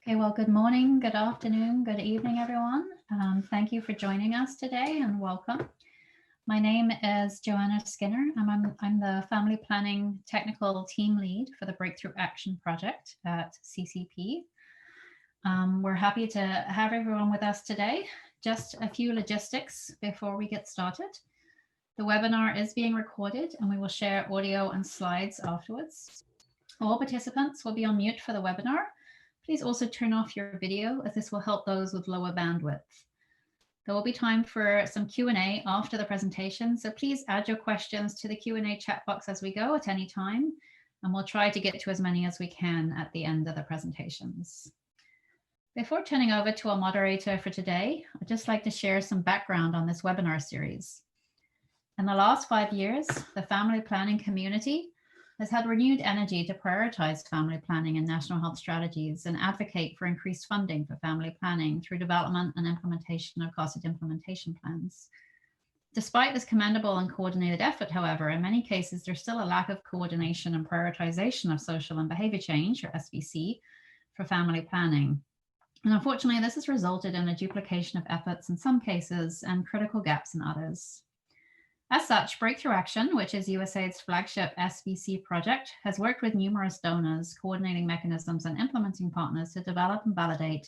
Okay, well, good morning, good afternoon, good evening, everyone. Thank you for joining us today and welcome. My name is Joanna Skinner, and I'm the Family Planning Technical Team Lead for the Breakthrough Action Project at CCP. We're happy to have everyone with us today. Just a few logistics before we get started. The webinar is being recorded and we will share audio and slides afterwards. All participants will be on mute for the webinar. Please also turn off your video as this will help those with lower bandwidth. There will be time for some Q&A after the presentation, so please add your questions to the Q&A chat box as we go at any time, and we'll try to get to as many as we can at the end of the presentations. Before turning over to our moderator for today, I'd just like to share some background on this webinar series. In the last 5 years, the family planning community has had renewed energy to prioritize family planning and national health strategies and advocate for increased funding for family planning through development and implementation of costed implementation plans. Despite this commendable and coordinated effort, however, in many cases, there's still a lack of coordination and prioritization of social and behavior change, or SBC, for family planning. And unfortunately, this has resulted in a duplication of efforts in some cases and critical gaps in others. As such, Breakthrough Action, which is USAID's flagship SBC project, has worked with numerous donors, coordinating mechanisms and implementing partners to develop and validate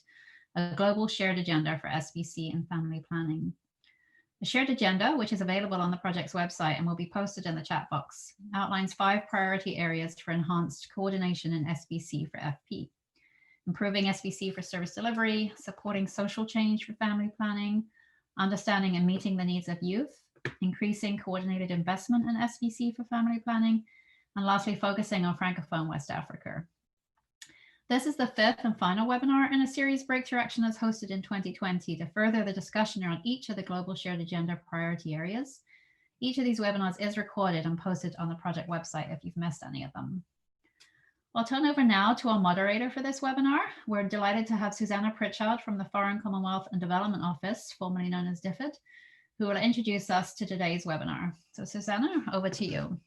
a global shared agenda for SBC and family planning. The shared agenda, which is available on the project's website and will be posted in the chat box, outlines 5 priority areas for enhanced coordination in SBC for FP. Improving SBC for service delivery, supporting social change for family planning, understanding and meeting the needs of youth, increasing coordinated investment in SBC for family planning, and lastly, focusing on Francophone West Africa. This is the 5th and final webinar in a series Breakthrough Action has hosted in 2020 to further the discussion around each of the Global Shared Agenda priority areas. Each of these webinars is recorded and posted on the project website if you've missed any of them. I'll turn over now to our moderator for this webinar. We're delighted to have Susannah Pritchard from the Foreign, Commonwealth and Development Office, formerly known as DFID, who will introduce us to today's webinar. So Susannah, over to you.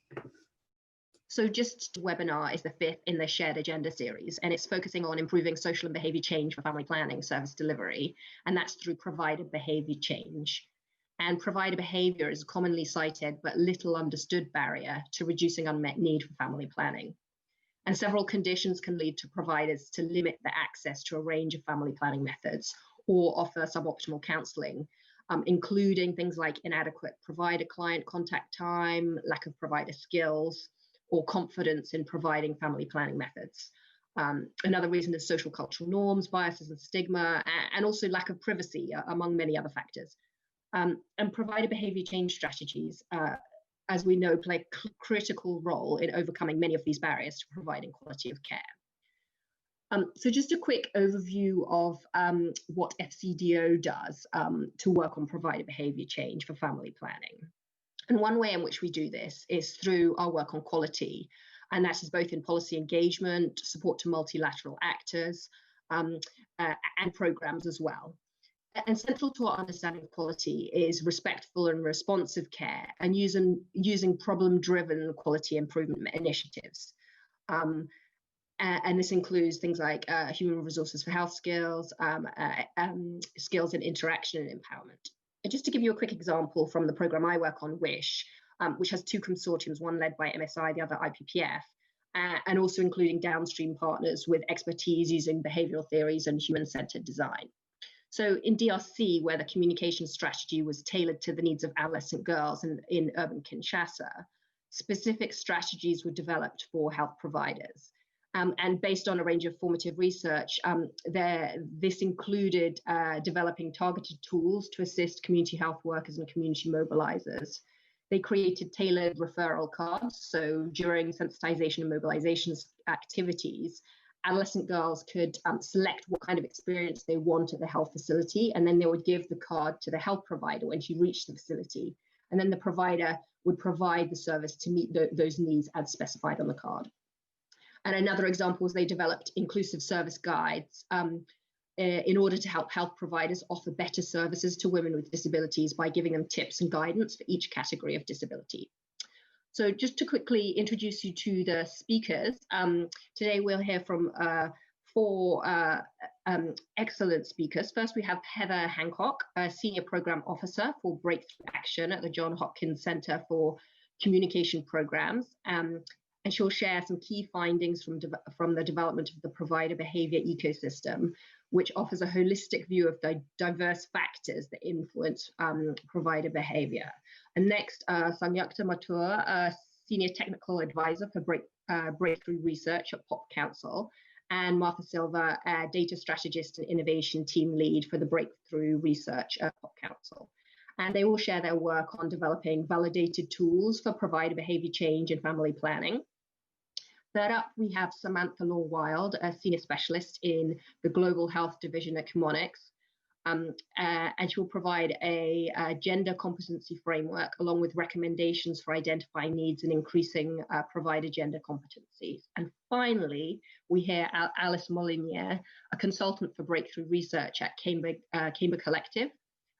So just webinar is the 5th in the Shared Agenda series, and it's focusing on improving social and behavior change for family planning service delivery, and that's through provider behavior change. And provider behavior is a commonly cited but little understood barrier to reducing unmet need for family planning. And several conditions can lead to providers to limit the access to a range of family planning methods or offer suboptimal counseling, including things like inadequate provider-client contact time, lack of provider skills, or confidence in providing family planning methods. Another reason is social cultural norms, biases and stigma, and also lack of privacy, among many other factors. And provider behavior change strategies, as we know, play a critical role in overcoming many of these barriers to providing quality of care. So just a quick overview of what FCDO does to work on provider behavior change for family planning. And one way in which we do this is through our work on quality, and that is both in policy engagement, support to multilateral actors, and programs as well. And central to our understanding of quality is respectful and responsive care and using problem-driven quality improvement initiatives. And this includes things like human resources for health skills, skills in interaction and empowerment. And just to give you a quick example from the program I work on, WISH, which has 2 consortiums, one led by MSI, the other IPPF, and also including downstream partners with expertise using behavioral theories and human-centered design. So in DRC, where the communication strategy was tailored to the needs of adolescent girls in urban Kinshasa, specific strategies were developed for health providers. And based on a range of formative research, this included developing targeted tools to assist community health workers and community mobilizers. They created tailored referral cards. So during sensitization and mobilization activities, adolescent girls could select what kind of experience they want at the health facility, and then they would give the card to the health provider when she reached the facility. And then the provider would provide the service to meet those needs as specified on the card. And another example is they developed inclusive service guides in order to help health providers offer better services to women with disabilities by giving them tips and guidance for each category of disability. So just to quickly introduce you to the speakers, today we'll hear from 4 excellent speakers. First, we have Heather Hancock, a Senior Program Officer for Breakthrough Action at the Johns Hopkins Center for Communication Programs. And she'll share some key findings from the development of the provider behavior ecosystem, which offers a holistic view of the diverse factors that influence provider behavior. And next, Sanyukta Mathur, a Senior Technical Advisor for Breakthrough Research at Pop Council, and Martha Silva, a Data Strategist and Innovation Team Lead for the Breakthrough Research at Pop Council. And they will share their work on developing validated tools for provider behavior change and family planning. Third up, we have Samantha Law-Wild, a Senior Specialist in the Global Health Division at Chemonics. And she will provide a gender competency framework along with recommendations for identifying needs and increasing provider gender competencies. And finally, we hear Alice Molinier, a consultant for breakthrough research at Camber Collective,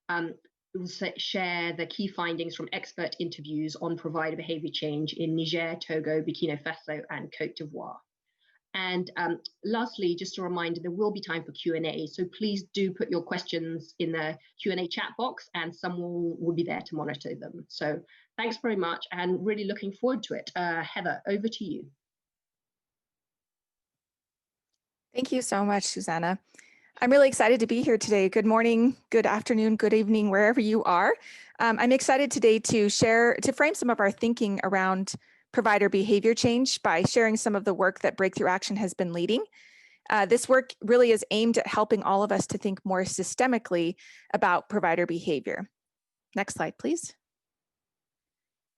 who will share the key findings from expert interviews on provider behavior change in Niger, Togo, Burkina Faso, and Cote d'Ivoire. And lastly, just a reminder, there will be time for Q&A, so please do put your questions in the Q&A chat box and someone will be there to monitor them. So thanks very much and really looking forward to it. Heather, over to you. Thank you so much, Susannah. I'm really excited to be here today. Good morning, good afternoon, good evening, wherever you are. I'm excited today to frame some of our thinking around provider behavior change by sharing some of the work that Breakthrough Action has been leading. This work really is aimed at helping all of us to think more systemically about provider behavior. Next slide, please.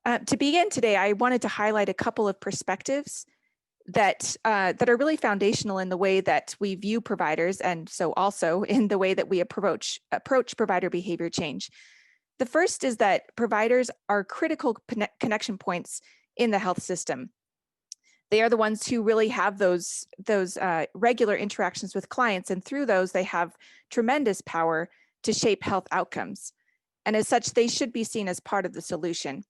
To begin today, I wanted to highlight a couple of perspectives that are really foundational in the way that we view providers, and so also in the way that we approach provider behavior change. The first is that providers are critical connection points in the health system. They are the ones who really have those regular interactions with clients, and through those they have tremendous power to shape health outcomes. And as such, they should be seen as part of the solution.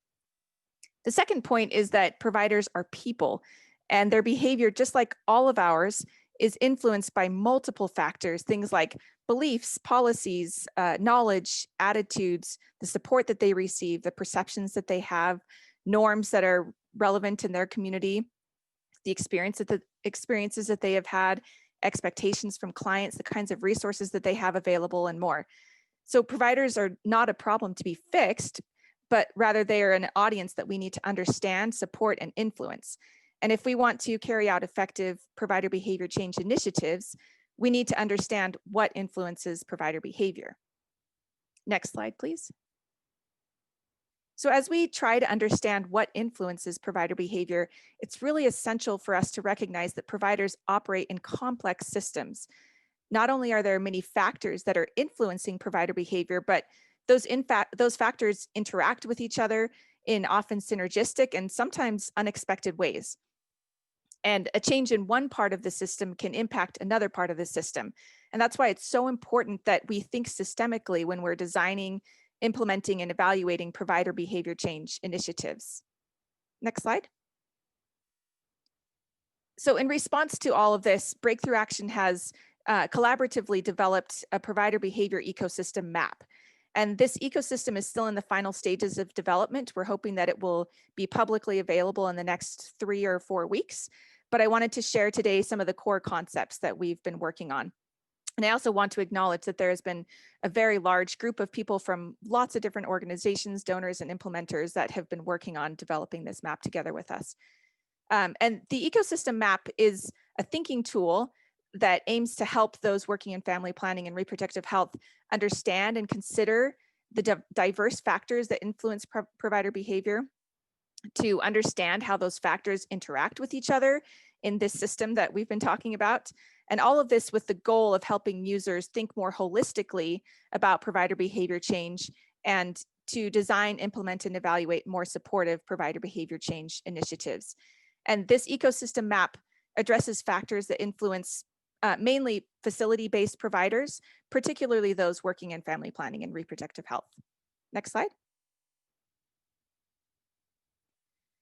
The second point is that providers are people, and their behavior, just like all of ours, is influenced by multiple factors, things like beliefs, policies, knowledge, attitudes, the support that they receive, the perceptions that they have, norms that are relevant in their community, the experiences that they have had, expectations from clients, the kinds of resources that they have available, and more. So providers are not a problem to be fixed, but rather they are an audience that we need to understand, support, and influence. And if we want to carry out effective provider behavior change initiatives, we need to understand what influences provider behavior. Next slide, please. So as we try to understand what influences provider behavior, it's really essential for us to recognize that providers operate in complex systems. Not only are there many factors that are influencing provider behavior, but those factors interact with each other in often synergistic and sometimes unexpected ways. And a change in one part of the system can impact another part of the system. And that's why it's so important that we think systemically when we're designing, implementing, and evaluating provider behavior change initiatives. Next slide. So in response to all of this, Breakthrough Action has collaboratively developed a provider behavior ecosystem map. And this ecosystem is still in the final stages of development. We're hoping that it will be publicly available in the next 3 or 4 weeks. But I wanted to share today some of the core concepts that we've been working on. And I also want to acknowledge that there has been a very large group of people from lots of different organizations, donors, and implementers that have been working on developing this map together with us. And the ecosystem map is a thinking tool that aims to help those working in family planning and reproductive health understand and consider the diverse factors that influence provider behavior, to understand how those factors interact with each other in this system that we've been talking about. And all of this with the goal of helping users think more holistically about provider behavior change and to design, implement, and evaluate more supportive provider behavior change initiatives. And this ecosystem map addresses factors that influence mainly facility-based providers, particularly those working in family planning and reproductive health. Next slide.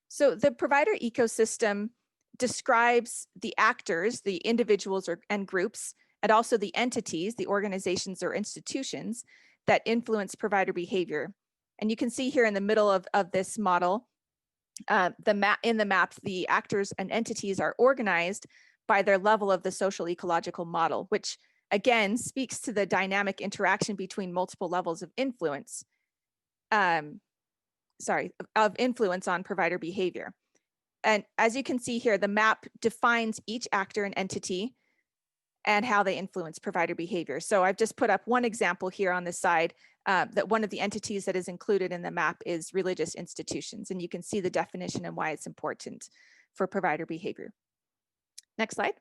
So the provider ecosystem describes the actors, the individuals and groups, and also the entities, the organizations or institutions that influence provider behavior. And you can see here in the middle of this model, in the map, the actors and entities are organized by their level of the social ecological model, which again speaks to the dynamic interaction between multiple levels of influence, of influence on provider behavior. And as you can see here, the map defines each actor and entity and how they influence provider behavior. So I've just put up one example here on this side, that one of the entities that is included in the map is religious institutions. And you can see the definition and why it's important for provider behavior. Next slide.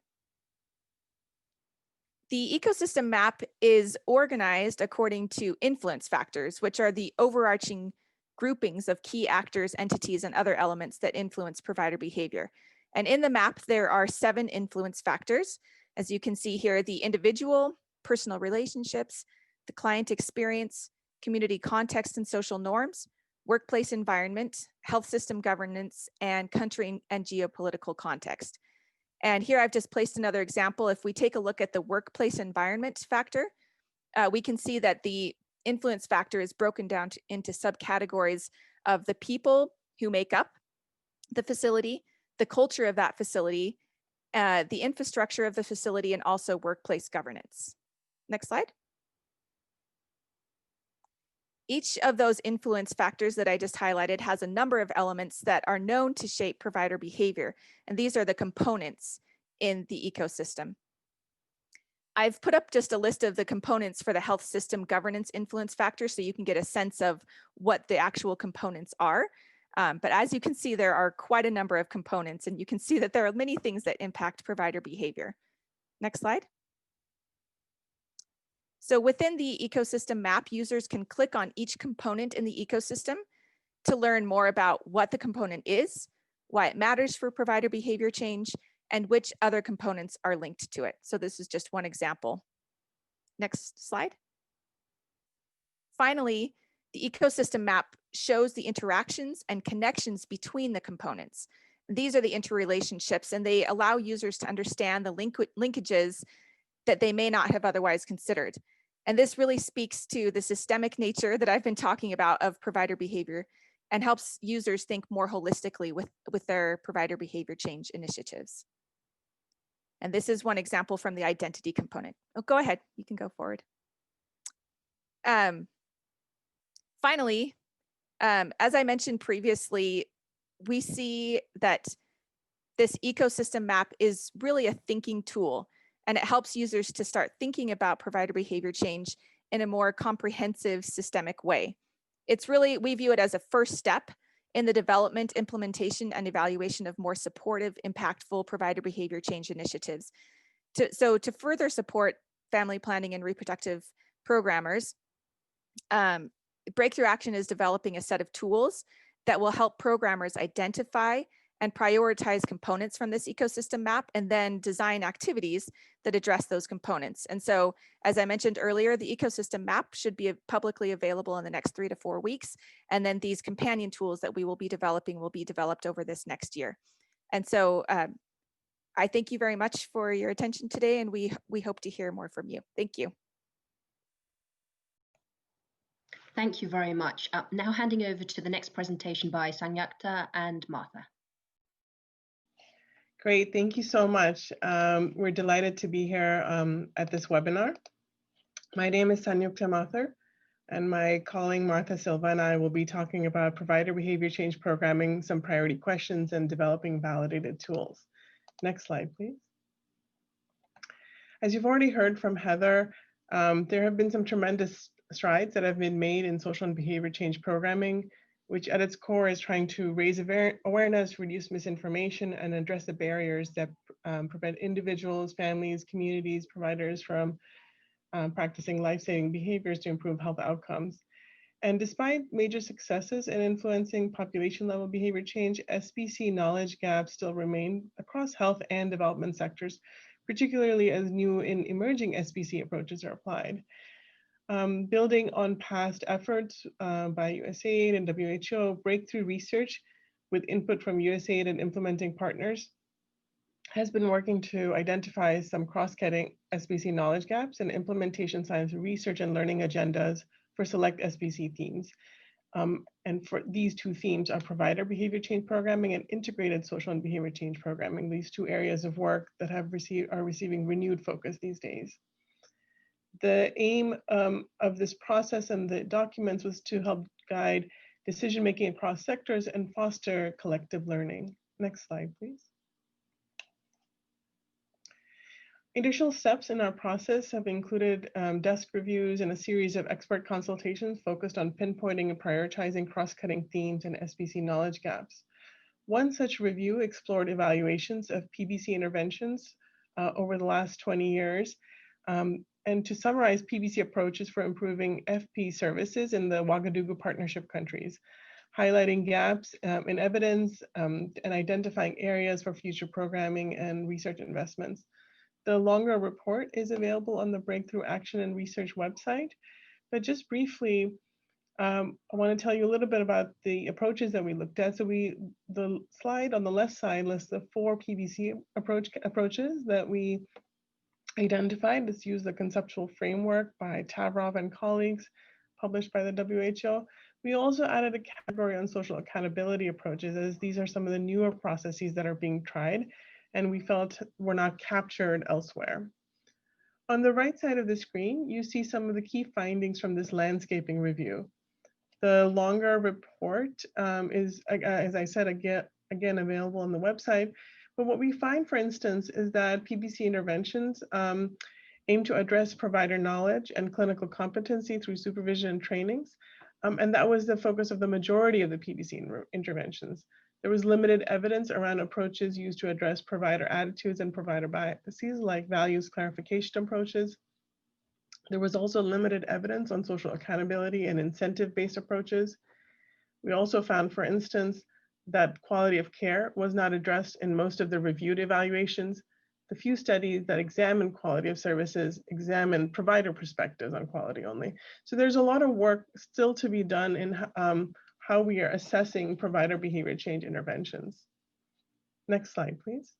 The ecosystem map is organized according to influence factors, which are the overarching groupings of key actors, entities, and other elements that influence provider behavior. And in the map, there are 7 influence factors. As you can see here, the individual, personal relationships, the client experience, community context and social norms, workplace environment, health system governance, and country and geopolitical context. And here I've just placed another example. If we take a look at the workplace environment factor, we can see that the influence factor is broken down into subcategories of the people who make up the facility, the culture of that facility, the infrastructure of the facility, and also workplace governance. Next slide. Each of those influence factors that I just highlighted has a number of elements that are known to shape provider behavior, and these are the components in the ecosystem. I've put up just a list of the components for the health system governance influence factor so you can get a sense of what the actual components are. But as you can see, there are quite a number of components, and you can see that there are many things that impact provider behavior. Next slide. So within the ecosystem map, users can click on each component in the ecosystem to learn more about what the component is, why it matters for provider behavior change, and which other components are linked to it. So this is just one example. Next slide. Finally, the ecosystem map shows the interactions and connections between the components. These are the interrelationships, and they allow users to understand the linkages that they may not have otherwise considered. And this really speaks to the systemic nature that I've been talking about of provider behavior and helps users think more holistically with their provider behavior change initiatives. And this is one example from the identity component. Oh, go ahead, you can go forward. Finally, as I mentioned previously, we see that this ecosystem map is really a thinking tool, and it helps users to start thinking about provider behavior change in a more comprehensive, systemic way. It's really, we view it as a first step in the development, implementation, and evaluation of more supportive, impactful provider behavior change initiatives. So to further support family planning and reproductive programmers, Breakthrough Action is developing a set of tools that will help programmers identify and prioritize components from this ecosystem map, and then design activities that address those components. And so, as I mentioned earlier, the ecosystem map should be publicly available in the next 3 to 4 weeks. And then these companion tools that we will be developing will be developed over this next year. And so I thank you very much for your attention today, and we hope to hear more from you. Thank you. Thank you very much. Now handing over to the next presentation by Sanyukta and Martha. Great, thank you so much. We're delighted to be here at this webinar. My name is Sanyukta Mathur, and my colleague Martha Silva and I will be talking about provider behavior change programming, some priority questions, and developing validated tools. Next slide, please. As you've already heard from Heather, there have been some tremendous strides that have been made in social and behavior change programming, which at its core is trying to raise awareness, reduce misinformation, and address the barriers that prevent individuals, families, communities, providers from practicing life-saving behaviors to improve health outcomes. And despite major successes in influencing population-level behavior change, SBC knowledge gaps still remain across health and development sectors, particularly as new and emerging SBC approaches are applied. Building on past efforts by USAID and WHO, breakthrough research with input from USAID and implementing partners has been working to identify some cross-cutting SBC knowledge gaps and implementation science research and learning agendas for select SBC themes. And for these two themes are provider behavior change programming and integrated social and behavior change programming, these two areas of work that are receiving renewed focus these days. The aim of this process and the documents was to help guide decision-making across sectors and foster collective learning. Next slide, please. Additional steps in our process have included desk reviews and a series of expert consultations focused on pinpointing and prioritizing cross-cutting themes and SBC knowledge gaps. One such review explored evaluations of PBC interventions over the last 20 years. And to summarize PBC approaches for improving FP services in the Ouagadougou partnership countries, highlighting gaps in evidence and identifying areas for future programming and research investments. The longer report is available on the Breakthrough Action and Research website, but just briefly, I want to tell you a little bit about the approaches that we looked at. So the slide on the left side lists the 4 PBC approaches that we identified. Let's use the conceptual framework by Tavrov and colleagues, published by the WHO. We also added a category on social accountability approaches, as these are some of the newer processes that are being tried and we felt were not captured elsewhere. On the right side of the screen, you see some of the key findings from this landscaping review. The longer report is, as I said, again available on the website. But what we find, for instance, is that PBC interventions aim to address provider knowledge and clinical competency through supervision and trainings. And that was the focus of the majority of the PBC interventions. There was limited evidence around approaches used to address provider attitudes and provider biases, like values clarification approaches. There was also limited evidence on social accountability and incentive-based approaches. We also found, for instance, that quality of care was not addressed in most of the reviewed evaluations. The few studies that examined quality of services examined provider perspectives on quality only. So there's a lot of work still to be done in how we are assessing provider behavior change interventions. Next slide, please.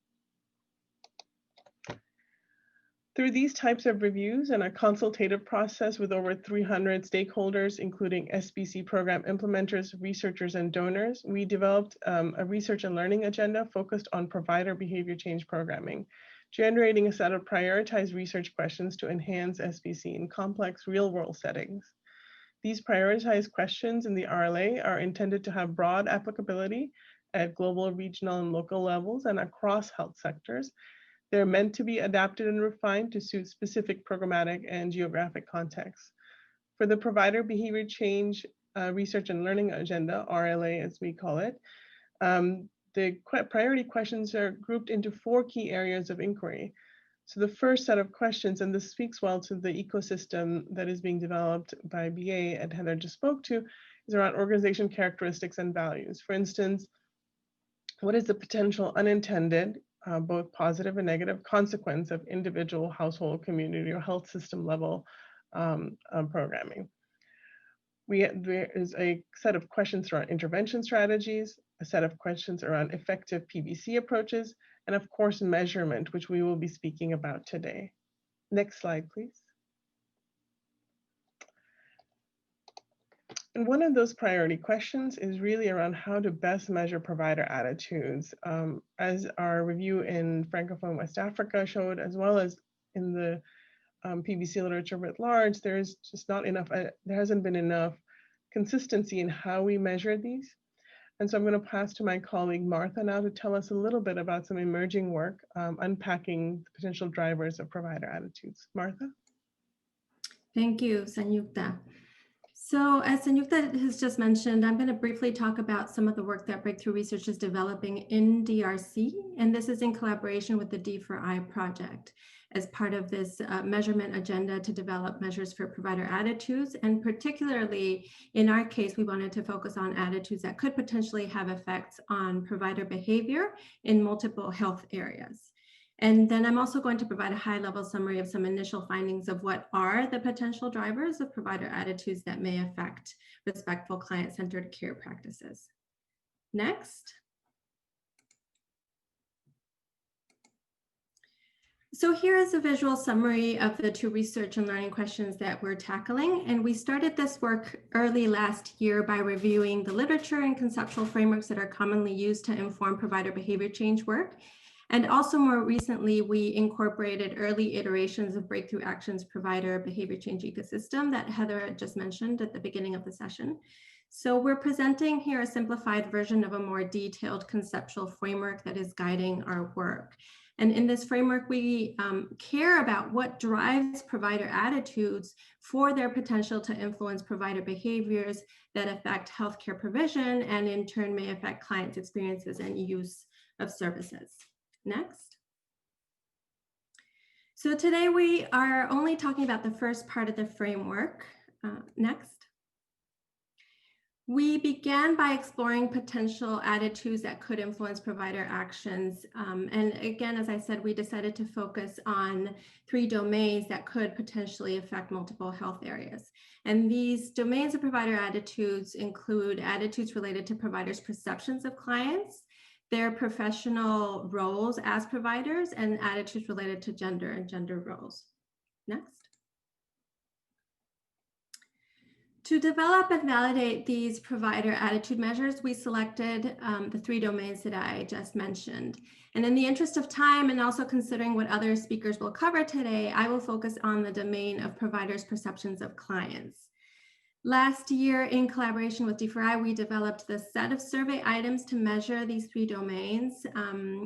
Through these types of reviews and a consultative process with over 300 stakeholders, including SBC program implementers, researchers, and donors, we developed a research and learning agenda focused on provider behavior change programming, generating a set of prioritized research questions to enhance SBC in complex real-world settings. These prioritized questions in the RLA are intended to have broad applicability at global, regional, and local levels and across health sectors. They're meant to be adapted and refined to suit specific programmatic and geographic contexts. For the provider behavior change research and learning agenda, RLA as we call it, the priority questions are grouped into 4 key areas of inquiry. So the first set of questions, and this speaks well to the ecosystem that is being developed by BA and Heather just spoke to, is around organization characteristics and values. For instance, what is the potential unintended, both positive and negative consequence of individual, household, community, or health system level programming? There is a set of questions around intervention strategies, a set of questions around effective PBC approaches, and of course, measurement, which we will be speaking about today. Next slide, please. And one of those priority questions is really around how to best measure provider attitudes. As our review in Francophone West Africa showed, as well as in the PBC literature writ large, there's just not enough, there hasn't been enough consistency in how we measure these. And so I'm going to pass to my colleague Martha now to tell us a little bit about some emerging work unpacking the potential drivers of provider attitudes. Martha? Thank you, Sanyukta. So as Sanyukta has just mentioned, I'm going to briefly talk about some of the work that Breakthrough Research is developing in DRC, and this is in collaboration with the D4I project as part of this measurement agenda to develop measures for provider attitudes. And particularly in our case, we wanted to focus on attitudes that could potentially have effects on provider behavior in multiple health areas. And then I'm also going to provide a high-level summary of some initial findings of what are the potential drivers of provider attitudes that may affect respectful client-centered care practices. Next. So here is a visual summary of the 2 research and learning questions that we're tackling. And we started this work early last year by reviewing the literature and conceptual frameworks that are commonly used to inform provider behavior change work. And also more recently, we incorporated early iterations of Breakthrough Action's provider behavior change ecosystem that Heather just mentioned at the beginning of the session. So we're presenting here a simplified version of a more detailed conceptual framework that is guiding our work. And in this framework, we care about what drives provider attitudes for their potential to influence provider behaviors that affect healthcare provision and in turn may affect clients' experiences and use of services. Next. So today we are only talking about the first part of the framework. Next. We began by exploring potential attitudes that could influence provider actions. And again, as I said, we decided to focus on 3 domains that could potentially affect multiple health areas. And these domains of provider attitudes include attitudes related to providers' perceptions of clients, their professional roles as providers, and attitudes related to gender and gender roles. Next. To develop and validate these provider attitude measures, we selected the 3 domains that I just mentioned. And in the interest of time and also considering what other speakers will cover today, I will focus on the domain of providers' perceptions of clients. Last year, in collaboration with D4I, we developed the set of survey items to measure these 3 domains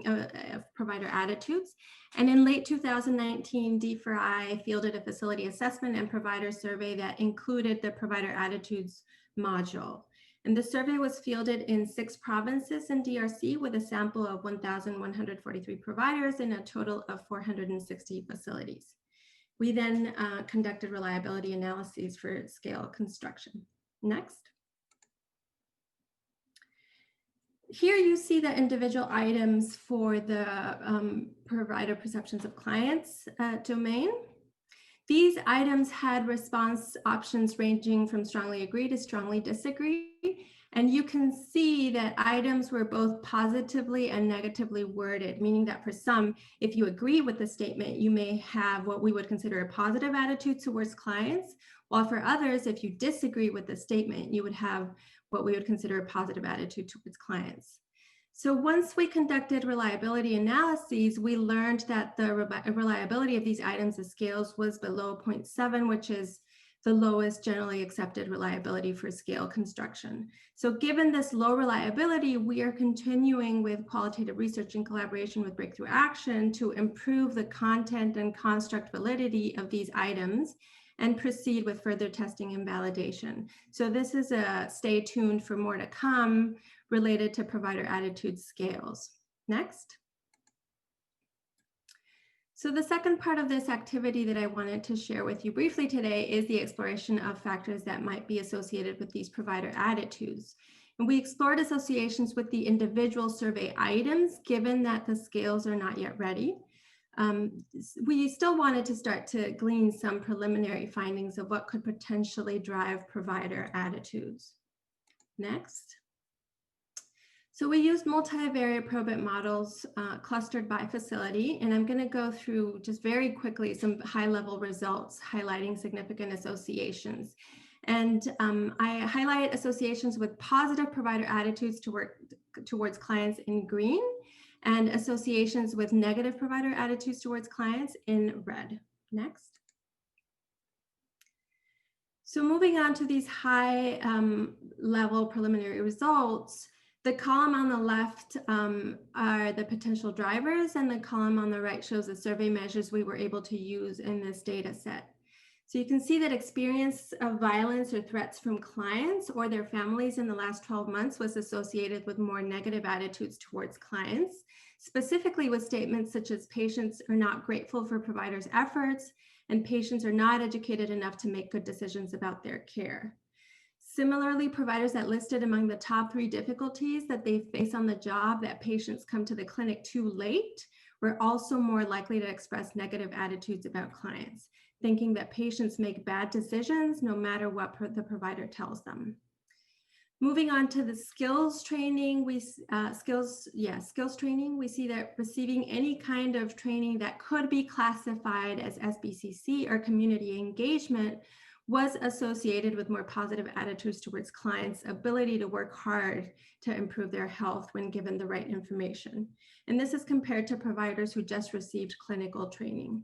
of provider attitudes. And in late 2019, D4I fielded a facility assessment and provider survey that included the provider attitudes module. And the survey was fielded in 6 provinces in DRC with a sample of 1,143 providers in a total of 460 facilities. We then conducted reliability analyses for scale construction. Next. Here you see the individual items for the provider perceptions of clients domain. These items had response options ranging from strongly agree to strongly disagree. And you can see that items were both positively and negatively worded, meaning that for some, if you agree with the statement, you may have what we would consider a positive attitude towards clients, while for others, if you disagree with the statement, you would have what we would consider a positive attitude towards clients. So once we conducted reliability analyses, we learned that the reliability of these items of scales was below 0.7, which is the lowest generally accepted reliability for scale construction. So given this low reliability, we are continuing with qualitative research in collaboration with Breakthrough Action to improve the content and construct validity of these items and proceed with further testing and validation. So this is a stay tuned for more to come related to provider attitude scales. Next. So the second part of this activity that I wanted to share with you briefly today is the exploration of factors that might be associated with these provider attitudes. And we explored associations with the individual survey items, given that the scales are not yet ready. We still wanted to start to glean some preliminary findings of what could potentially drive provider attitudes. Next. So we used multivariate probit models clustered by facility, and I'm going to go through just very quickly some high-level results highlighting significant associations. And I highlight associations with positive provider attitudes towards clients in green and associations with negative provider attitudes towards clients in red. Next. So moving on to these high-level preliminary results, the column on the left are the potential drivers, and the column on the right shows the survey measures we were able to use in this data set. So you can see that experience of violence or threats from clients or their families in the last 12 months was associated with more negative attitudes towards clients, specifically with statements such as patients are not grateful for providers' efforts and patients are not educated enough to make good decisions about their care. Similarly, providers that listed among the top 3 difficulties that they face on the job that patients come to the clinic too late were also more likely to express negative attitudes about clients, thinking that patients make bad decisions no matter what the provider tells them. Moving on to the skills training, skills training, we see that receiving any kind of training that could be classified as SBCC or community engagement was associated with more positive attitudes towards clients' ability to work hard to improve their health when given the right information. And this is compared to providers who just received clinical training.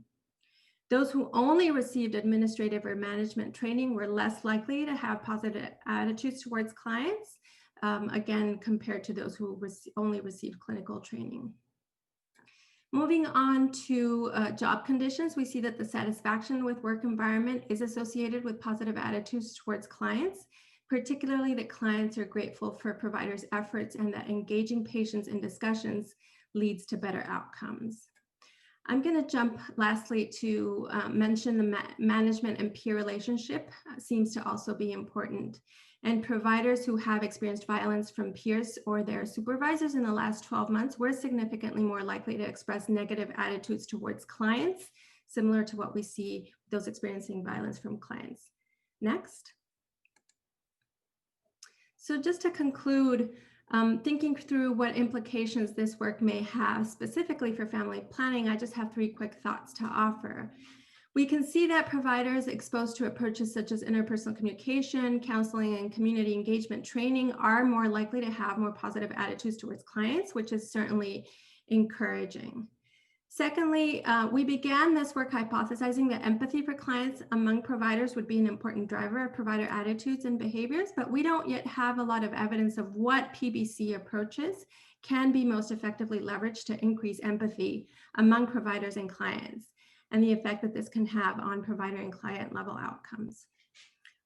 Those who only received administrative or management training were less likely to have positive attitudes towards clients, again, compared to those who only received clinical training. Moving on to job conditions, we see that the satisfaction with work environment is associated with positive attitudes towards clients, particularly that clients are grateful for providers' efforts and that engaging patients in discussions leads to better outcomes. I'm going to jump lastly to mention the management and peer relationship seems to also be important. And providers who have experienced violence from peers or their supervisors in the last 12 months were significantly more likely to express negative attitudes towards clients, similar to what we see those experiencing violence from clients. Next. So just to conclude, thinking through what implications this work may have specifically for family planning, I just have 3 quick thoughts to offer. We can see that providers exposed to approaches such as interpersonal communication, counseling, and community engagement training are more likely to have more positive attitudes towards clients, which is certainly encouraging. Secondly, we began this work hypothesizing that empathy for clients among providers would be an important driver of provider attitudes and behaviors, but we don't yet have a lot of evidence of what PBC approaches can be most effectively leveraged to increase empathy among providers and clients, and the effect that this can have on provider and client level outcomes.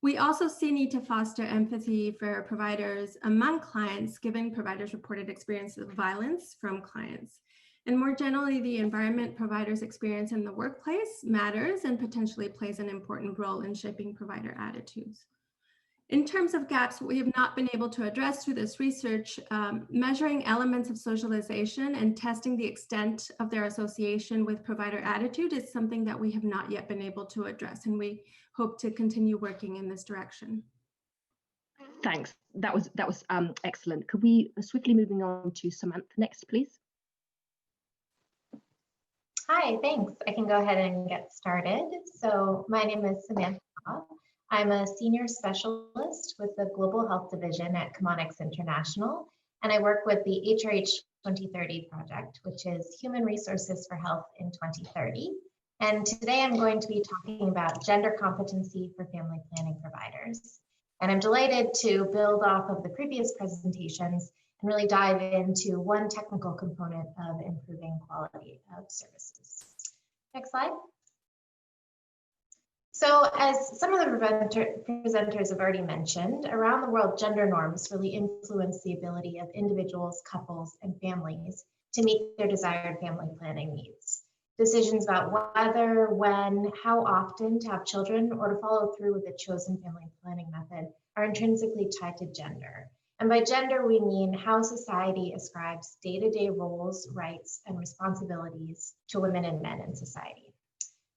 We also see need to foster empathy for providers among clients, given providers' reported experience of violence from clients. And more generally, the environment providers experience in the workplace matters and potentially plays an important role in shaping provider attitudes. In terms of gaps we have not been able to address through this research, measuring elements of socialization and testing the extent of their association with provider attitude is something that we have not yet been able to address, and we hope to continue working in this direction. Thanks. That was excellent. Could we swiftly moving on to Samantha next, please? Hi, thanks. I can go ahead and get started. So my name is Samantha. I'm a senior specialist with the Global Health Division at Commonwealth International, and I work with the HRH 2030 project, which is Human Resources for Health in 2030. And today I'm going to be talking about gender competency for family planning providers. And I'm delighted to build off of the previous presentations and really dive into one technical component of improving quality of services. Next slide. So as some of the presenters have already mentioned, around the world, gender norms really influence the ability of individuals, couples, and families to meet their desired family planning needs. Decisions about whether, when, how often to have children or to follow through with a chosen family planning method are intrinsically tied to gender. And by gender, we mean how society ascribes day-to-day roles, rights, and responsibilities to women and men in society.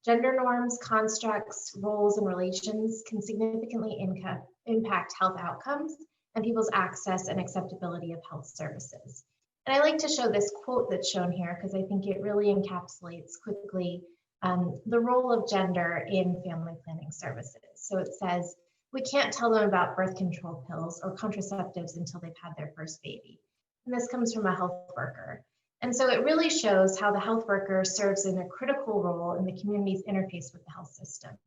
Gender norms, constructs, roles, and relations can significantly impact health outcomes and people's access and acceptability of health services. And I like to show this quote that's shown here because I think it really encapsulates quickly the role of gender in family planning services. So it says, we can't tell them about birth control pills or contraceptives until they've had their first baby. And this comes from a health worker. And so it really shows how the health worker serves in a critical role in the community's interface with the health system.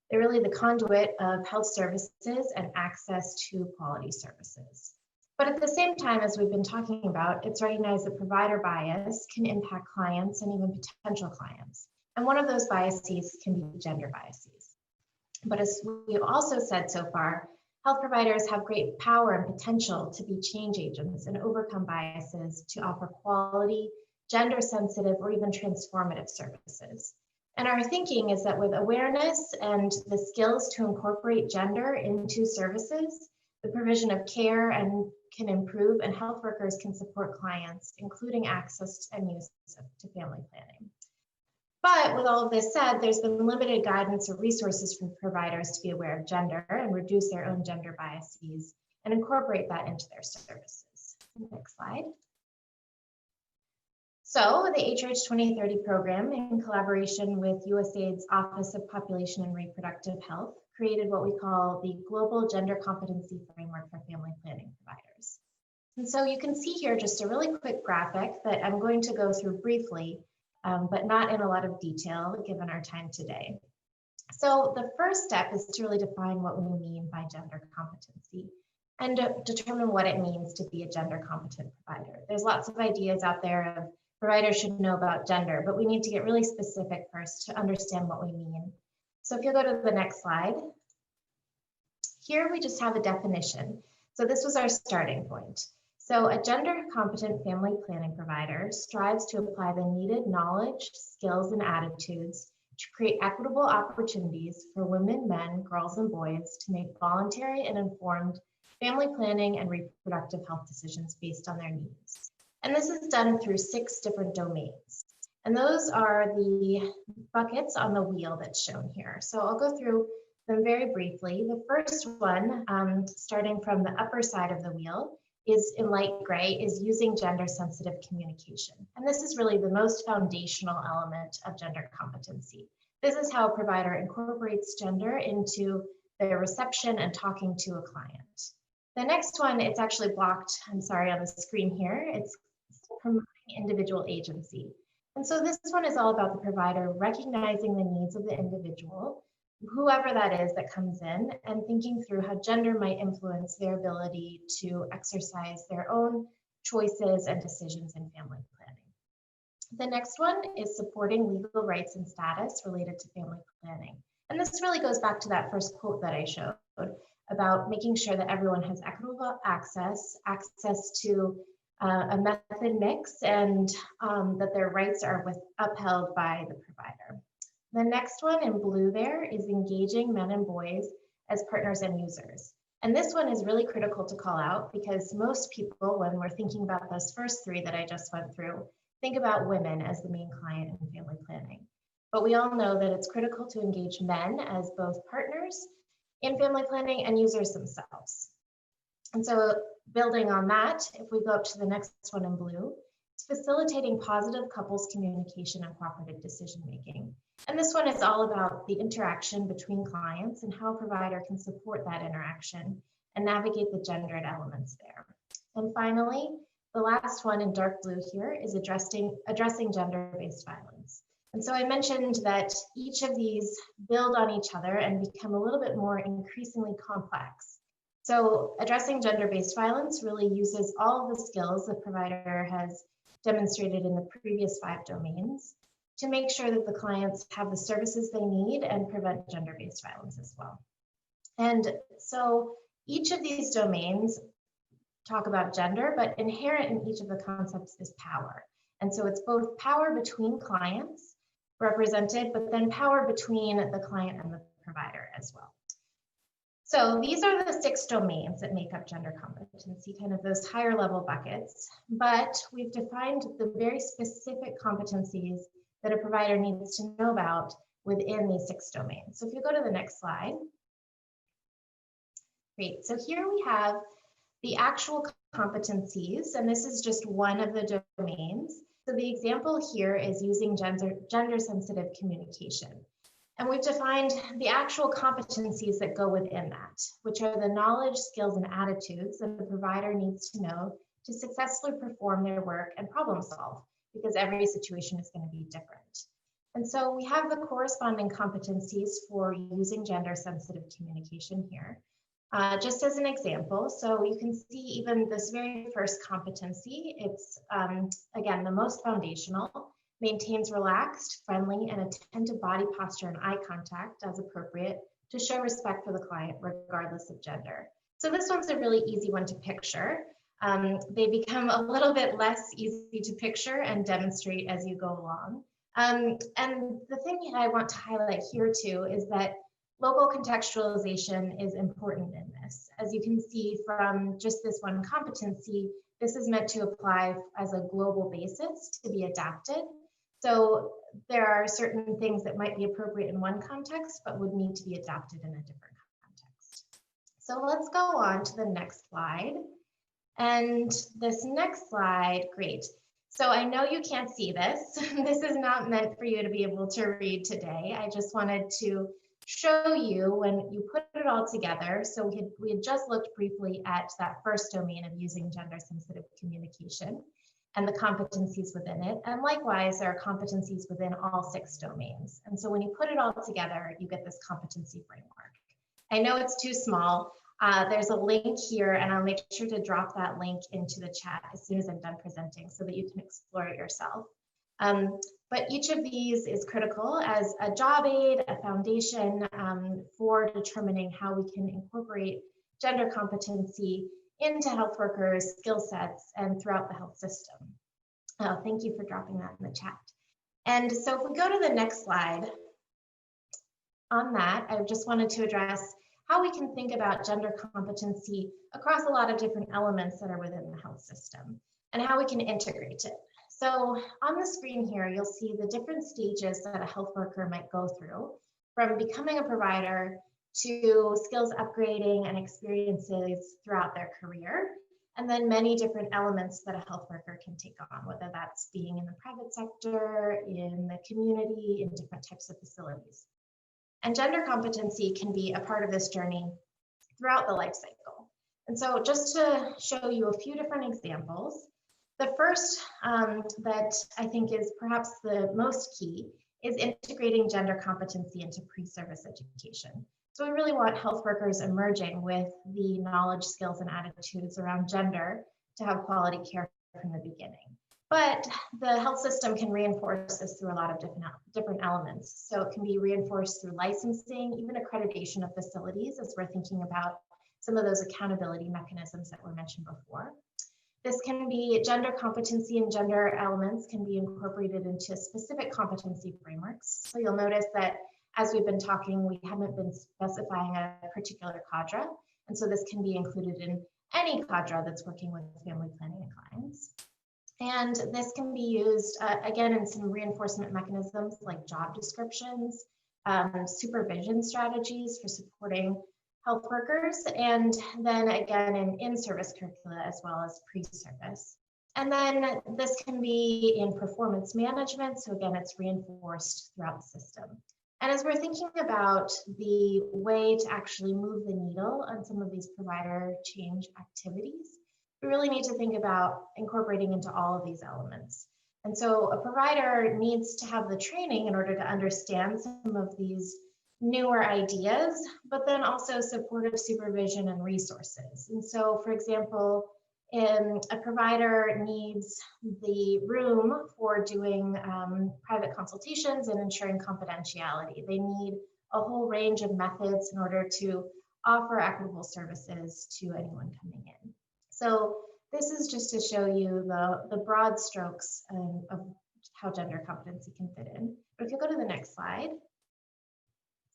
They're really the conduit of health services and access to quality services. But at the same time, as we've been talking about, it's recognized that provider bias can impact clients and even potential clients. And one of those biases can be gender biases. But as we've also said so far, health providers have great power and potential to be change agents and overcome biases to offer quality, gender-sensitive, or even transformative services. And our thinking is that with awareness and the skills to incorporate gender into services, the provision of care can improve and health workers can support clients, including access and use to family planning. But with all of this said, there's been limited guidance or resources for providers to be aware of gender and reduce their own gender biases and incorporate that into their services. Next slide. So the HRH 2030 program, in collaboration with USAID's Office of Population and Reproductive Health, created what we call the Global Gender Competency Framework for Family Planning Providers. And so you can see here just a really quick graphic that I'm going to go through briefly, but not in a lot of detail given our time today. So the first step is to really define what we mean by gender competency and determine what it means to be a gender competent provider. There's lots of ideas out there of providers should know about gender, but we need to get really specific first to understand what we mean. So if you'll go to the next slide, here we just have a definition. So this was our starting point. So a gender competent family planning provider strives to apply the needed knowledge, skills, and attitudes to create equitable opportunities for women, men, girls, and boys to make voluntary and informed family planning and reproductive health decisions based on their needs. And this is done through 6 different domains. And those are the buckets on the wheel that's shown here. So I'll go through them very briefly. The first one, starting from the upper side of the wheel, is in light gray, is using gender sensitive communication. And this is really the most foundational element of gender competency. This is how a provider incorporates gender into their reception and talking to a client. The next one, it's actually blocked, I'm sorry, on the screen here. It's promoting individual agency. And so this one is all about the provider recognizing the needs of the individual, whoever that is that comes in, and thinking through how gender might influence their ability to exercise their own choices and decisions in family planning. The next one is supporting legal rights and status related to family planning. And this really goes back to that first quote that I showed about making sure that everyone has equitable access to a method mix, and that their rights are upheld by the provider. The next one in blue there is engaging men and boys as partners and users. And this one is really critical to call out because most people, when we're thinking about those first 3 that I just went through, think about women as the main client in family planning. But we all know that it's critical to engage men as both partners in family planning and users themselves. And so building on that, if we go up to the next one in blue, it's facilitating positive couples communication and cooperative decision-making. And this one is all about the interaction between clients and how a provider can support that interaction and navigate the gendered elements there. And finally, the last one in dark blue here is addressing gender-based violence. And so I mentioned that each of these build on each other and become a little bit more increasingly complex. So addressing gender-based violence really uses all of the skills the provider has demonstrated in the previous 5 domains to make sure that the clients have the services they need and prevent gender-based violence as well. And so each of these domains talk about gender, but inherent in each of the concepts is power. And so it's both power between clients represented, but then power between the client and the provider as well. So these are the 6 domains that make up gender competency, kind of those higher level buckets, but we've defined the very specific competencies that a provider needs to know about within these 6 domains. So if you go to the next slide. Great, so here we have the actual competencies, and this is just one of the domains. So the example here is using gender sensitive communication. And we've defined the actual competencies that go within that, which are the knowledge, skills, and attitudes that the provider needs to know to successfully perform their work and problem solve, because every situation is going to be different. And so we have the corresponding competencies for using gender sensitive communication here. Just as an example, so you can see even this very first competency, it's again, the most foundational, maintains relaxed, friendly, and attentive body posture and eye contact as appropriate to show respect for the client regardless of gender. So this one's a really easy one to picture. They become a little bit less easy to picture and demonstrate as you go along. And the thing I want to highlight here too is that local contextualization is important in this. As you can see from just this one competency, this is meant to apply as a global basis to be adapted. So there are certain things that might be appropriate in one context, but would need to be adapted in a different context. So let's go on to the next slide. And this next slide, great. So I know you can't see this. This is not meant for you to be able to read today. I just wanted to show you when you put it all together. So we had just looked briefly at that first domain of using gender sensitive communication and the competencies within it. And likewise, there are competencies within all 6 domains. And so when you put it all together, you get this competency framework. I know it's too small. There's a link here, and I'll make sure to drop that link into the chat as soon as I'm done presenting so that you can explore it yourself. But each of these is critical as a job aid, a foundation for determining how we can incorporate gender competency into health workers' skill sets and throughout the health system. Thank you for dropping that in the chat. And so if we go to the next slide, on that, I just wanted to address how we can think about gender competency across a lot of different elements that are within the health system and how we can integrate it. So on the screen here, you'll see the different stages that a health worker might go through from becoming a provider to skills upgrading and experiences throughout their career, and then many different elements that a health worker can take on, whether that's being in the private sector, in the community, in different types of facilities. And gender competency can be a part of this journey throughout the life cycle. And so just to show you a few different examples, the first that I think is perhaps the most key is integrating gender competency into pre-service education. So we really want health workers emerging with the knowledge, skills, and attitudes around gender to have quality care from the beginning. But the health system can reinforce this through a lot of different elements. So it can be reinforced through licensing, even accreditation of facilities, as we're thinking about some of those accountability mechanisms that were mentioned before. This can be gender competency and gender elements can be incorporated into specific competency frameworks. So you'll notice that as we've been talking, we haven't been specifying a particular cadre. And so this can be included in any cadre that's working with family planning and clients. And this can be used, again, in some reinforcement mechanisms like job descriptions, supervision strategies for supporting health workers, and then again in in-service curricula as well as pre-service. And then this can be in performance management. So again, it's reinforced throughout the system. And as we're thinking about the way to actually move the needle on some of these provider change activities, we really need to think about incorporating into all of these elements. And so a provider needs to have the training in order to understand some of these newer ideas, but then also supportive supervision and resources. And so, for example, a provider needs the room for doing private consultations and ensuring confidentiality. They need a whole range of methods in order to offer equitable services to anyone coming in. So this is just to show you the broad strokes of how gender competency can fit in. But if you go to the next slide.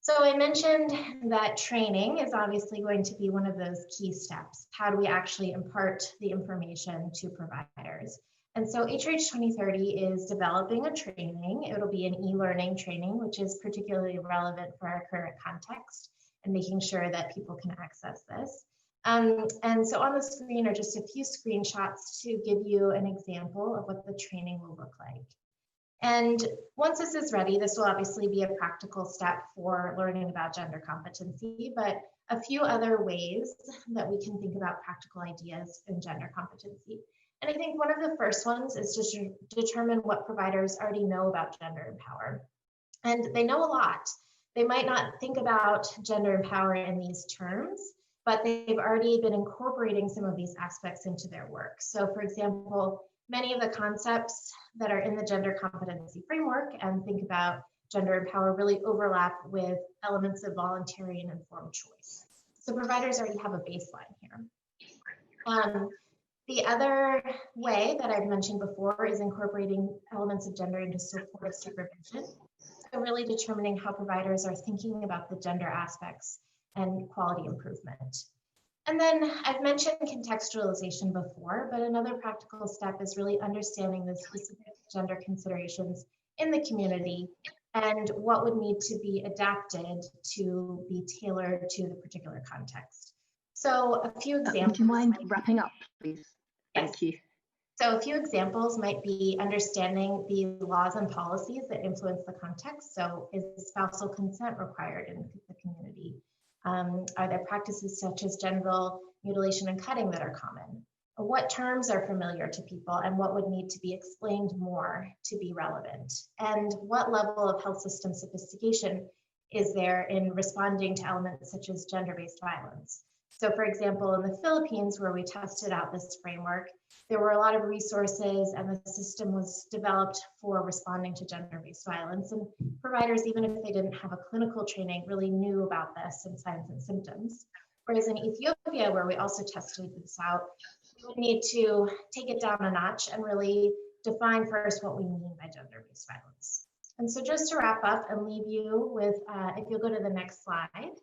So I mentioned that training is obviously going to be one of those key steps. How do we actually impart the information to providers? And so HRH 2030 is developing a training. It'll be an e-learning training, which is particularly relevant for our current context and making sure that people can access this. And so on the screen are just a few screenshots to give you an example of what the training will look like. And once this is ready, this will obviously be a practical step for learning about gender competency, but a few other ways that we can think about practical ideas in gender competency. And I think one of the first ones is to determine what providers already know about gender and power. And they know a lot. They might not think about gender and power in these terms, but they've already been incorporating some of these aspects into their work. So for example, many of the concepts that are in the gender competency framework and think about gender and power really overlap with elements of voluntary and informed choice. So providers already have a baseline here. The other way that I've mentioned before is incorporating elements of gender into supportive supervision. So really determining how providers are thinking about the gender aspects and quality improvement. And then I've mentioned contextualization before, but another practical step is really understanding the specific gender considerations in the community and what would need to be adapted to be tailored to the particular context. So a few examples. Would you mind wrapping up, please? Yes. Thank you. So a few examples might be understanding the laws and policies that influence the context. So is spousal consent required in the community? Are there practices such as genital mutilation and cutting that are common? What terms are familiar to people and what would need to be explained more to be relevant? And what level of health system sophistication is there in responding to elements such as gender-based violence? So for example, in the Philippines, where we tested out this framework, there were a lot of resources and the system was developed for responding to gender-based violence. And providers, even if they didn't have a clinical training, really knew about this and signs and symptoms. Whereas in Ethiopia, where we also tested this out, we would need to take it down a notch and really define first what we mean by gender-based violence. And so just to wrap up and leave you with, if you'll go to the next slide.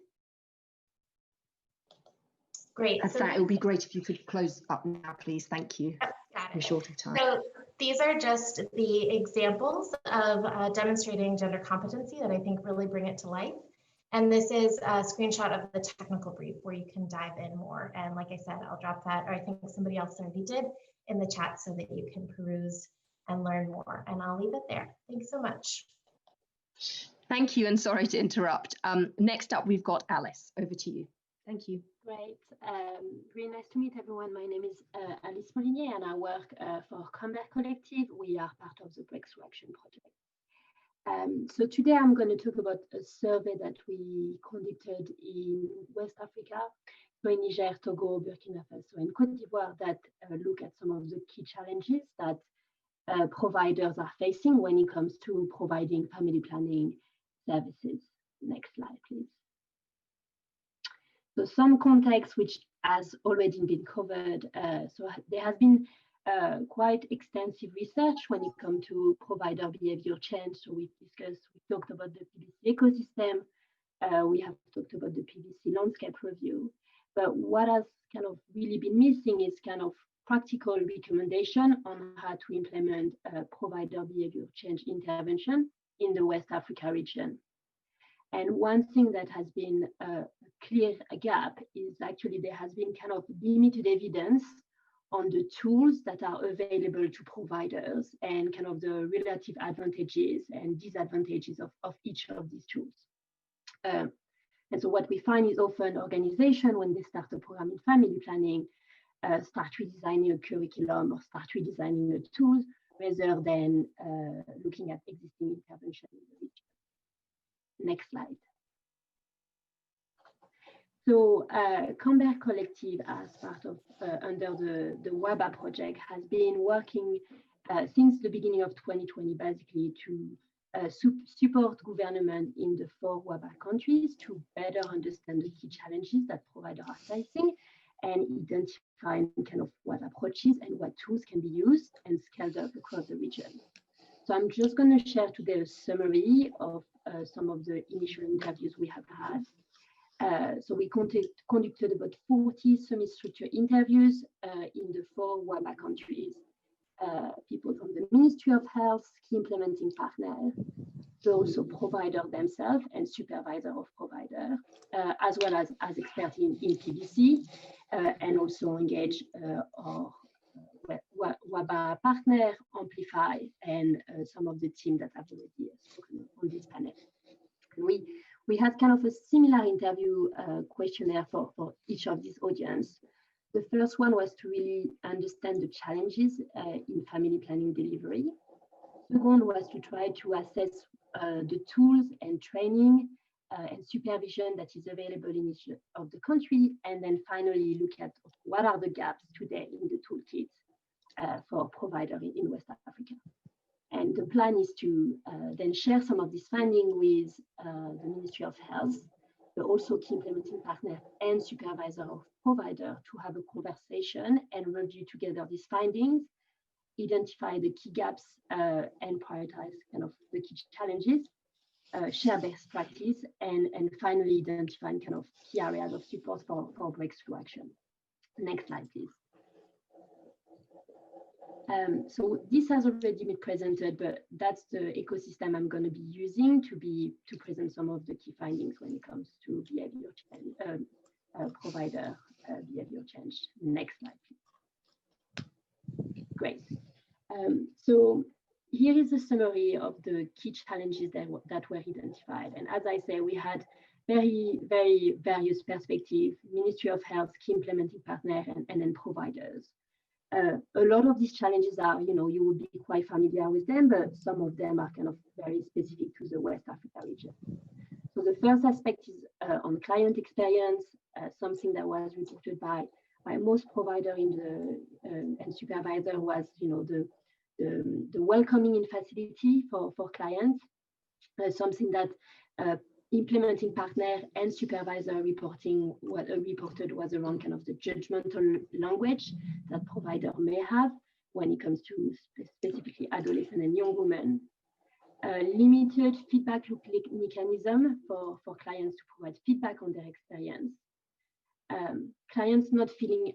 Great. So it would be great if you could close up now, please. Thank you. Yep, got it. We're short of time. So these are just the examples of demonstrating gender competency that I think really bring it to life. And this is a screenshot of the technical brief where you can dive in more. And like I said, I'll drop that, or I think somebody else already did, in the chat so that you can peruse and learn more. And I'll leave it there. Thanks so much. Thank you, and sorry to interrupt. Next up, we've got Alice. Over to you. Thank you. Great. Really nice to meet everyone. My name is Alice Molinier, and I work for Commonwealth Collective. We are part of the Breakthrough Action Project. So today I'm going to talk about a survey that we conducted in West Africa, so in Niger, Togo, Burkina Faso, and Côte d'Ivoire, that look at some of the key challenges that providers are facing when it comes to providing family planning services. Next slide, please. So some context which has already been covered. So there has been quite extensive research when it comes to provider behavior change. So we talked about the PBC ecosystem. We have talked about the PBC landscape review. But what has kind of really been missing is kind of practical recommendation on how to implement provider behavior change intervention in the West Africa region. And one thing that has been a clear gap is actually there has been kind of limited evidence on the tools that are available to providers and kind of the relative advantages and disadvantages of each of these tools. And so what we find is often organizations, when they start a program in family planning, start redesigning a curriculum or start redesigning a tool rather than looking at existing intervention in the region. Next slide. So Commonwealth Collective, as part of under the WABA project, has been working since the beginning of 2020, basically to support government in the 4 WABA countries to better understand the key challenges that providers are facing and identify kind of what approaches and what tools can be used and scaled up across the region. So I'm just going to share today a summary of some of the initial interviews we have had. So we conducted about 40 semi-structured interviews in the 4 WABA countries. People from the Ministry of Health, key implementing partners, but also providers themselves and supervisor of provider, as well as experts in PBC, and also engage our WABA partner, Amplify, and some of the team that have already spoken on this panel. We had kind of a similar interview questionnaire for each of these audience. The first one was to really understand the challenges in family planning delivery. Second was to try to assess the tools and training and supervision that is available in each of the country. And then finally look at what are the gaps today in the toolkit for provider in West Africa. And the plan is to then share some of this finding with the Ministry of Health, but also key implementing partner and supervisor of provider to have a conversation and review together these findings, identify the key gaps and prioritize kind of the key challenges, share best practice, and finally identify kind of key areas of support for breakthrough action. Next slide, please. So this has already been presented, but that's the ecosystem I'm going to be using to present some of the key findings when it comes to behavior provider change. Next slide, please. Great. So here is a summary of the key challenges that were identified. And as I say, we had very various perspectives: Ministry of Health, key implementing partner, and then providers. A lot of these challenges are, you would be quite familiar with them, but some of them are kind of very specific to the West Africa region. So the first aspect is on client experience, something that was reported by most provider in the and supervisor was, the welcoming in facility for clients, something that implementing partner and supervisor reported was around kind of the judgmental language that provider may have when it comes to specifically adolescent and young women. Limited feedback loop mechanism for clients to provide feedback on their experience. Clients not feeling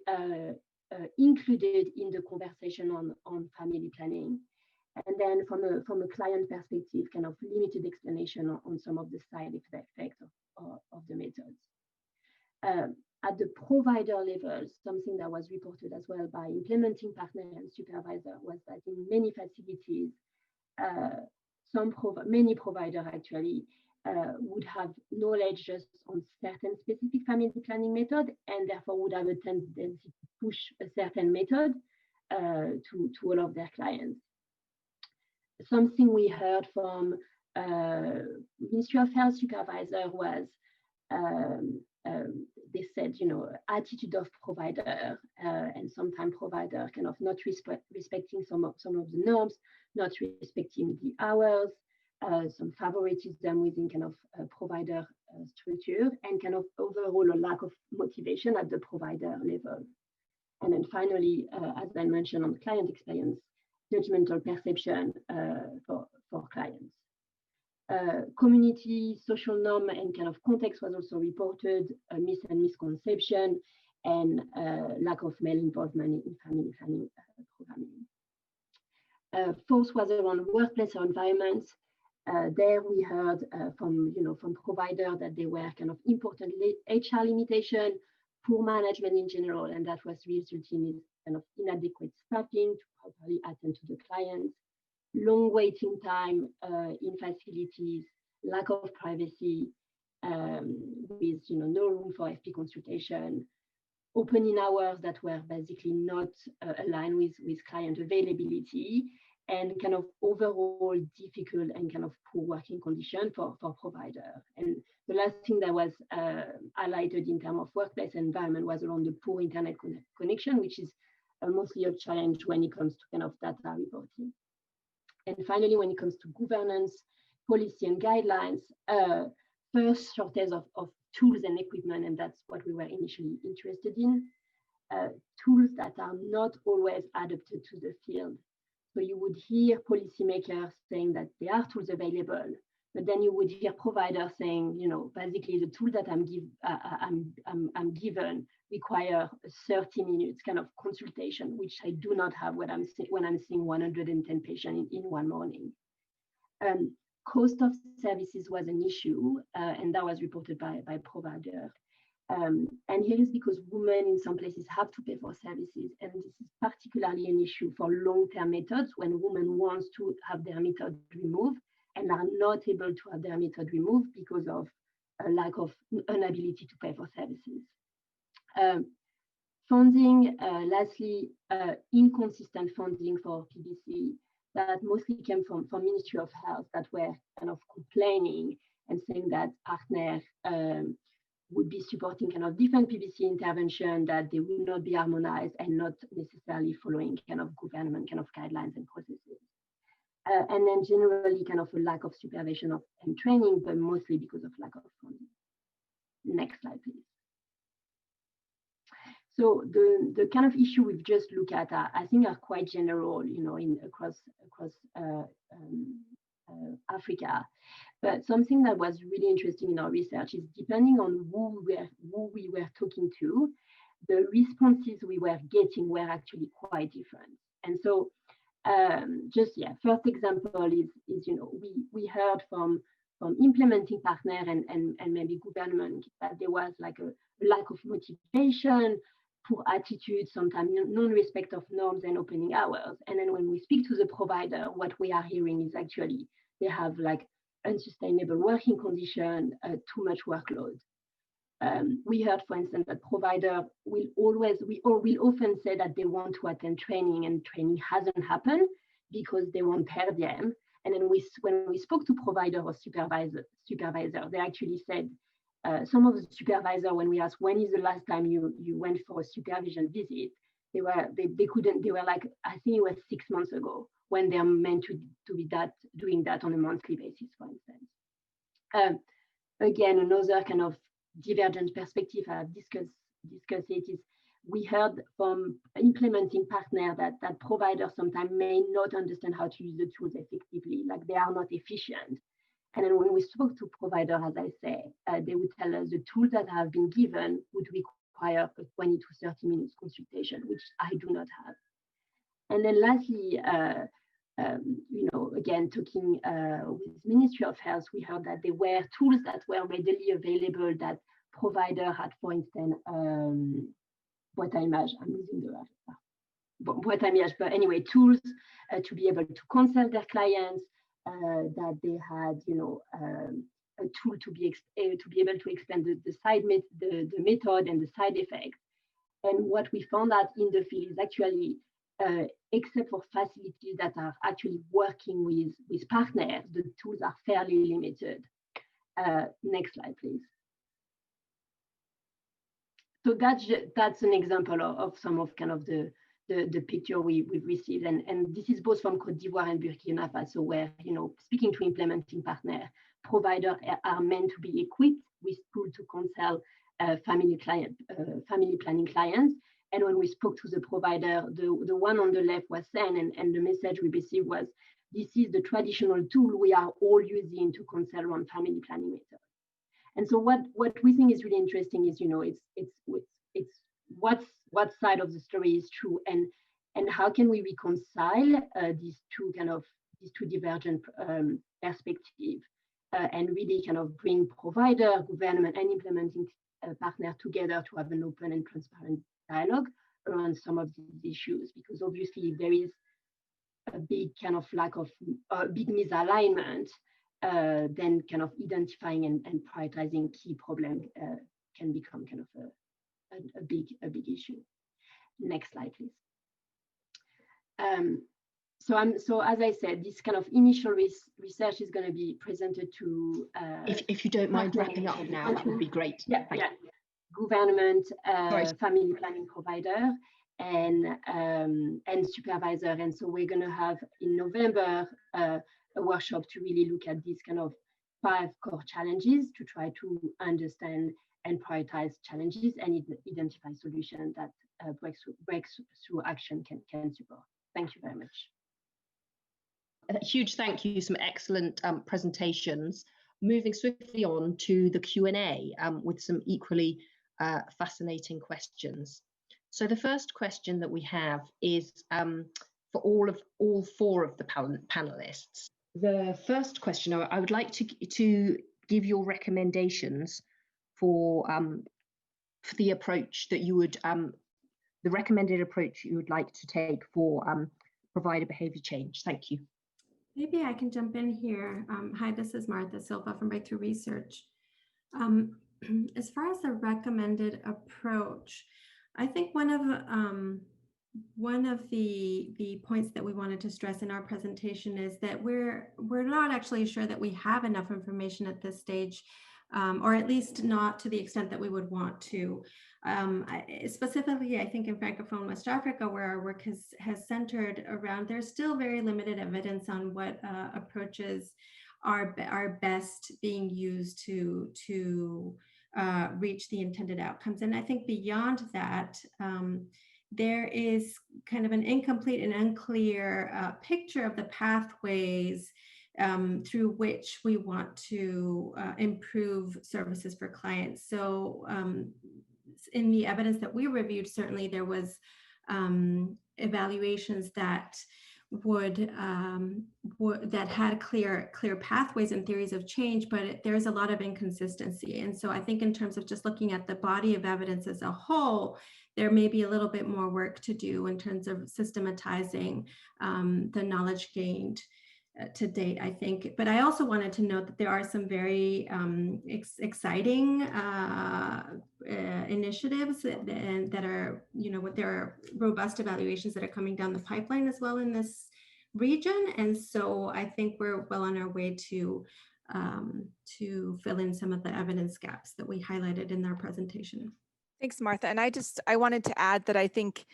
included in the conversation on family planning. And then from a client perspective, kind of limited explanation on some of the side effects of the methods. At the provider level, something that was reported as well by implementing partner and supervisor was that in many facilities, many providers actually would have knowledge just on certain specific family planning method, and therefore would have a tendency to push a certain method to all of their clients. Something we heard from Ministry of Health supervisor was they said, attitude of provider and sometimes provider kind of not respecting some of the norms, not respecting the hours, some favoritism within kind of provider structure, and kind of overall a lack of motivation at the provider level. And then finally, as I mentioned on the client experience, judgmental perception for clients. Community, social norm, and kind of context was also reported, misconception, and lack of male involvement in family planning programming. Fourth was around workplace or environment. There we heard from provider that there were kind of important HR limitation, poor management in general, and that was resulting in kind of inadequate staffing to properly attend to the clients, long waiting time in facilities, lack of privacy, with no room for FP consultation, opening hours that were basically not aligned with client availability, and kind of overall difficult and kind of poor working condition for provider. And the last thing that was highlighted in terms of workplace environment was around the poor internet connection, which is mostly a challenge when it comes to kind of data reporting. And finally, when it comes to governance, policy and guidelines, first shortage of tools and equipment, and that's what we were initially interested in. Tools that are not always adapted to the field. So you would hear policymakers saying that there are tools available, but then you would hear providers saying, basically the tool that I'm given require 30 minutes kind of consultation, which I do not have when I'm seeing 110 patients in one morning. Cost of services was an issue, and that was reported by provider. And here is because women in some places have to pay for services, and this is particularly an issue for long-term methods when women want to have their method removed and are not able to have their method removed because of a lack of inability to pay for services. Funding, lastly, inconsistent funding for PBC that mostly came from Ministry of Health that were kind of complaining and saying that partners would be supporting kind of different PBC intervention, that they would not be harmonized and not necessarily following kind of government kind of guidelines and processes. And then generally kind of a lack of supervision and training, but mostly because of lack of funding. Next slide, please. So the kind of issue we've just looked at, I think, are quite general, across Africa. But something that was really interesting in our research is depending on who we were talking to, the responses we were getting were actually quite different. And so first example is we heard from implementing partner and maybe government that there was like a lack of motivation, poor attitude, sometimes non-respect of norms and opening hours. And then when we speak to the provider, what we are hearing is actually they have like unsustainable working condition, too much workload. We heard, for instance, that provider will often say that they want to attend training and training hasn't happened because they want per diem. And then when we spoke to provider or supervisor, they actually said, some of the supervisor, when we asked when is the last time you went for a supervision visit, they were like, I think it was 6 months ago, when they're meant to be doing that on a monthly basis, for instance. Again, another kind of divergent perspective I've discussed it is we heard from implementing partner that providers sometimes may not understand how to use the tools effectively, like they are not efficient. And then when we spoke to providers, as I say, they would tell us the tools that have been given would require a 20 to 30 minutes consultation, which I do not have. And then lastly, again, talking with Ministry of Health, we heard that there were tools that were readily available that provider had, for instance, boîte à images, I'm using the boîte à images, but anyway, tools to be able to consult their clients, that they had, a tool to be able to explain the method and the side effects. And what we found out in the field is actually, except for facilities that are actually working with partners, the tools are fairly limited. Next slide, please. So that's an example of some of kind of the picture we've received, and this is both from Côte d'Ivoire and Burkina Faso, where speaking to implementing partner, providers are meant to be equipped with tools to consult family planning clients. And when we spoke to the provider, the one on the left was saying, and the message we received was, this is the traditional tool we are all using to consult on family planning methods. And so what we think is really interesting is, it's what side of the story is true, and how can we reconcile these two divergent perspectives, and really kind of bring provider, government, and implementing partner together to have an open and transparent dialogue around some of these issues, because obviously there is a big kind of lack of big misalignment, then kind of identifying and prioritizing key problems can become kind of a big issue. Next slide, please. So as I said, this kind of initial research is going to be presented to. If you don't mind wrapping up now, that would be great. Yeah. Government, family planning provider, and supervisor. And so we're going to have in November a workshop to really look at these kind of 5 core challenges to try to understand and prioritize challenges and identify solutions that breakthrough action can support. Thank you very much. A huge thank you, some excellent presentations. Moving swiftly on to the Q&A with some equally fascinating questions. So the first question that we have is for all 4 of the panelists. The first question, I would like to give your recommendations for the approach that you would, the recommended approach you would like to take for provider behavior change. Thank you. Maybe I can jump in here. Hi, this is Martha Silva from Breakthrough Research. As far as the recommended approach, I think one of the points that we wanted to stress in our presentation is that we're not actually sure that we have enough information at this stage, or at least not to the extent that we would want to. Specifically, I think in Francophone West Africa, where our work has centered around, there's still very limited evidence on what approaches are best being used to reach the intended outcomes. And I think beyond that, there is kind of an incomplete and unclear picture of the pathways through which we want to improve services for clients. So in the evidence that we reviewed, certainly there was evaluations that that had clear pathways and theories of change, but there's a lot of inconsistency. And so I think in terms of just looking at the body of evidence as a whole, there may be a little bit more work to do in terms of systematizing the knowledge gained to date, I think. But I also wanted to note that there are some very exciting initiatives that are, there are robust evaluations that are coming down the pipeline as well in this region. And so I think we're well on our way to fill in some of the evidence gaps that we highlighted in our presentation. Thanks, Martha. And I wanted to add that I think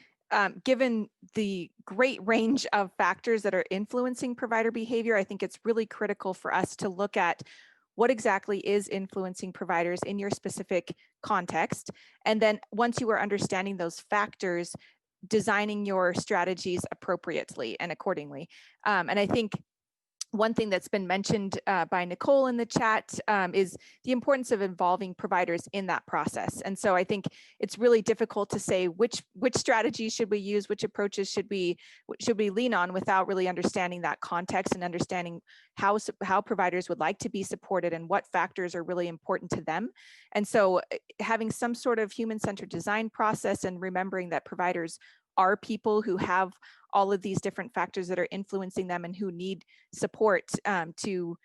given the great range of factors that are influencing provider behavior, I think it's really critical for us to look at what exactly is influencing providers in your specific context. And then once you are understanding those factors, designing your strategies appropriately and accordingly. And I think one thing that's been mentioned by Nicole in the chat is the importance of involving providers in that process. And so I think it's really difficult to say which strategies should we use, which approaches should we lean on without really understanding that context and understanding how providers would like to be supported and what factors are really important to them. And so having some sort of human-centered design process and remembering that providers are people who have all of these different factors that are influencing them and who need support to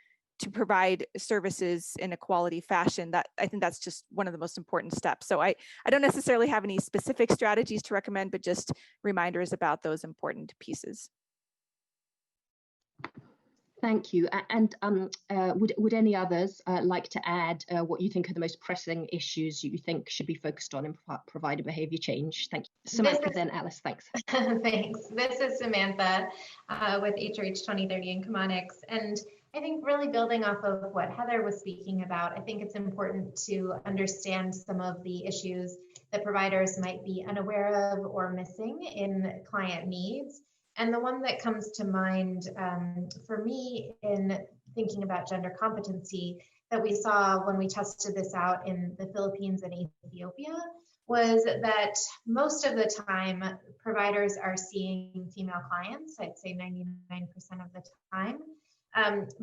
provide services in a quality fashion. That I think that's just one of the most important steps. So I don't necessarily have any specific strategies to recommend, but just reminders about those important pieces. Thank you. And would any others like to add what you think are the most pressing issues you think should be focused on in provider behavior change? Thank you. Samantha, then Alice, thanks. Thanks. This is Samantha with HRH 2030 and Chemonics. And I think really building off of what Heather was speaking about, I think it's important to understand some of the issues that providers might be unaware of or missing in client needs. And the one that comes to mind for me in thinking about gender competency that we saw when we tested this out in the Philippines and Ethiopia was that most of the time providers are seeing female clients, I'd say 99% of the time.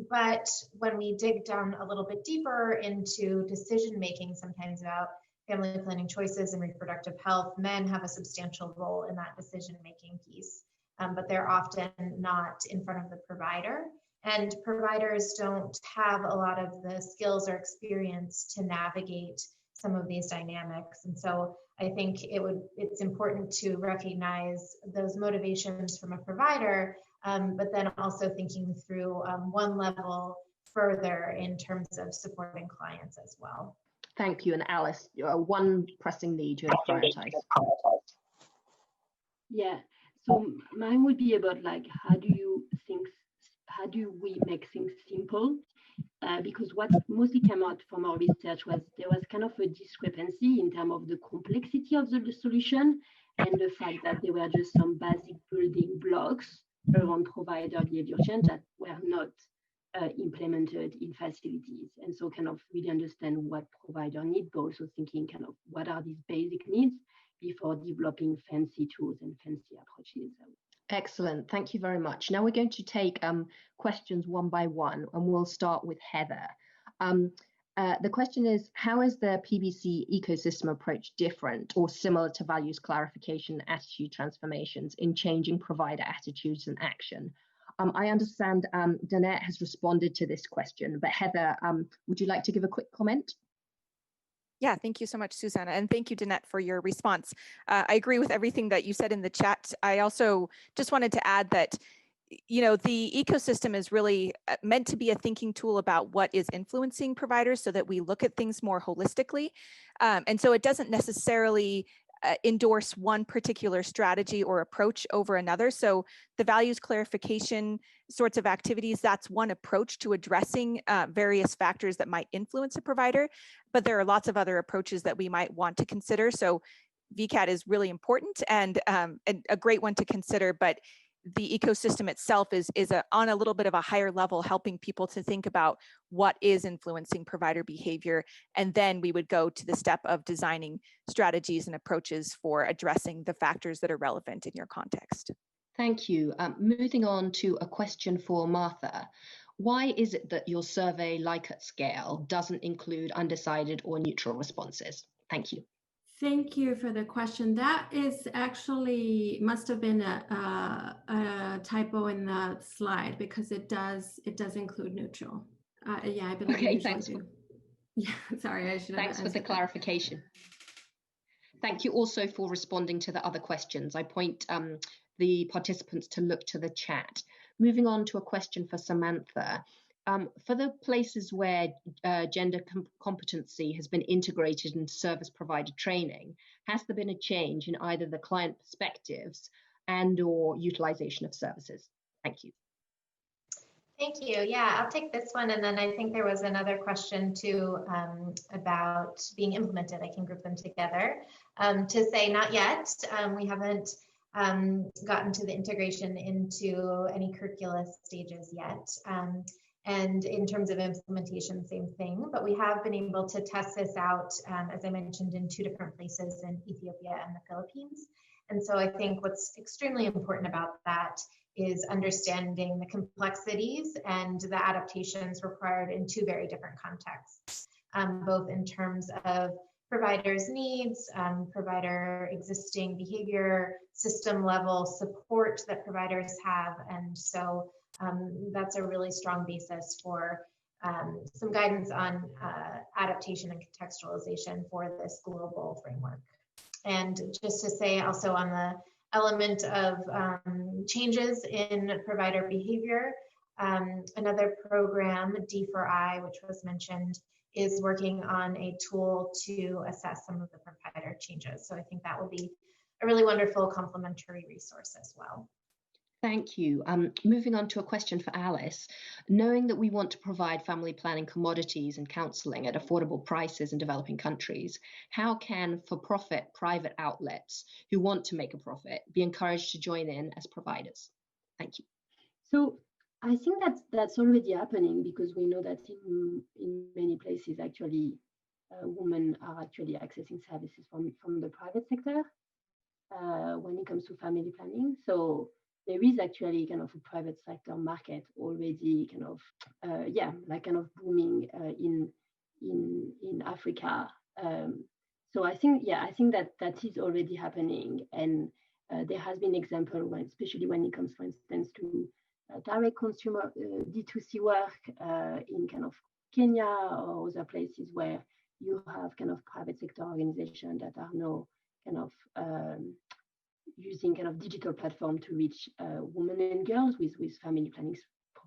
But when we dig down a little bit deeper into decision making, sometimes about family planning choices and reproductive health, men have a substantial role in that decision making piece. But they're often not in front of the provider. And providers don't have a lot of the skills or experience to navigate some of these dynamics. And so I think it's important to recognize those motivations from a provider, but then also thinking through one level further in terms of supporting clients as well. Thank you. And Alice, one pressing need you have prioritized. Yeah. So mine would be about like, how do we make things simple? Because what mostly came out from our research was there was kind of a discrepancy in terms of the complexity of the solution and the fact that there were just some basic building blocks around provider behavior change that were not implemented in facilities. And so kind of really understand what provider need, but also thinking kind of what are these basic needs before developing fancy tools and fancy approaches. Excellent. Thank you very much. Now we're going to take questions one by one, and we'll start with Heather. The question is, how is the PBC ecosystem approach different or similar to values clarification, attitude transformations in changing provider attitudes and action? I understand Danette has responded to this question, but Heather, would you like to give a quick comment? Yeah, thank you so much, Susannah. And thank you, Danette, for your response. I agree with everything that you said in the chat. I also just wanted to add that, the ecosystem is really meant to be a thinking tool about what is influencing providers so that we look at things more holistically. And so it doesn't necessarily endorse one particular strategy or approach over another. So the values clarification sorts of activities, that's one approach to addressing various factors that might influence a provider, but there are lots of other approaches that we might want to consider. So VCAT is really important and a great one to consider, but the ecosystem itself is on a little bit of a higher level, helping people to think about what is influencing provider behavior. And then we would go to the step of designing strategies and approaches for addressing the factors that are relevant in your context. Thank you. Moving on to a question for Martha. Why is it that your survey Likert scale doesn't include undecided or neutral responses? Thank you. Thank you for the question. That is actually must have been a typo in the slide, because it does include neutral. Yeah, I believe. Okay, thanks. Yeah, sorry, I should have. Thanks for the clarification. Thank you also for responding to the other questions. I point the participants to look to the chat. Moving on to a question for Samantha. For the places where gender competency has been integrated into service provider training, has there been a change in either the client perspectives and or utilization of services? Thank you. Thank you. Yeah, I'll take this one. And then I think there was another question too about being implemented. I can group them together to say not yet. We haven't gotten to the integration into any curricula stages yet. And in terms of implementation, same thing, but we have been able to test this out, as I mentioned, in 2 different places in Ethiopia and the Philippines. And so I think what's extremely important about that is understanding the complexities and the adaptations required in 2 very different contexts, both in terms of providers' needs, provider existing behavior, system level support that providers have. And so that's a really strong basis for some guidance on adaptation and contextualization for this global framework. And just to say also on the element of changes in provider behavior, another program, D4I, which was mentioned, is working on a tool to assess some of the provider changes. So I think that will be a really wonderful complementary resource as well. Thank you. Moving on to a question for Alice. Knowing that we want to provide family planning commodities and counselling at affordable prices in developing countries, how can for-profit private outlets who want to make a profit be encouraged to join in as providers? Thank you. So I think that's already happening, because we know that in many places actually women are actually accessing services from the private sector when it comes to family planning. So there is actually kind of a private sector market already kind of booming in Africa. So I think that is already happening, and there has been example especially when it comes, for instance, to direct consumer D2C work in kind of Kenya or other places where you have kind of private sector organizations that are now kind of using kind of digital platform to reach women and girls with family planning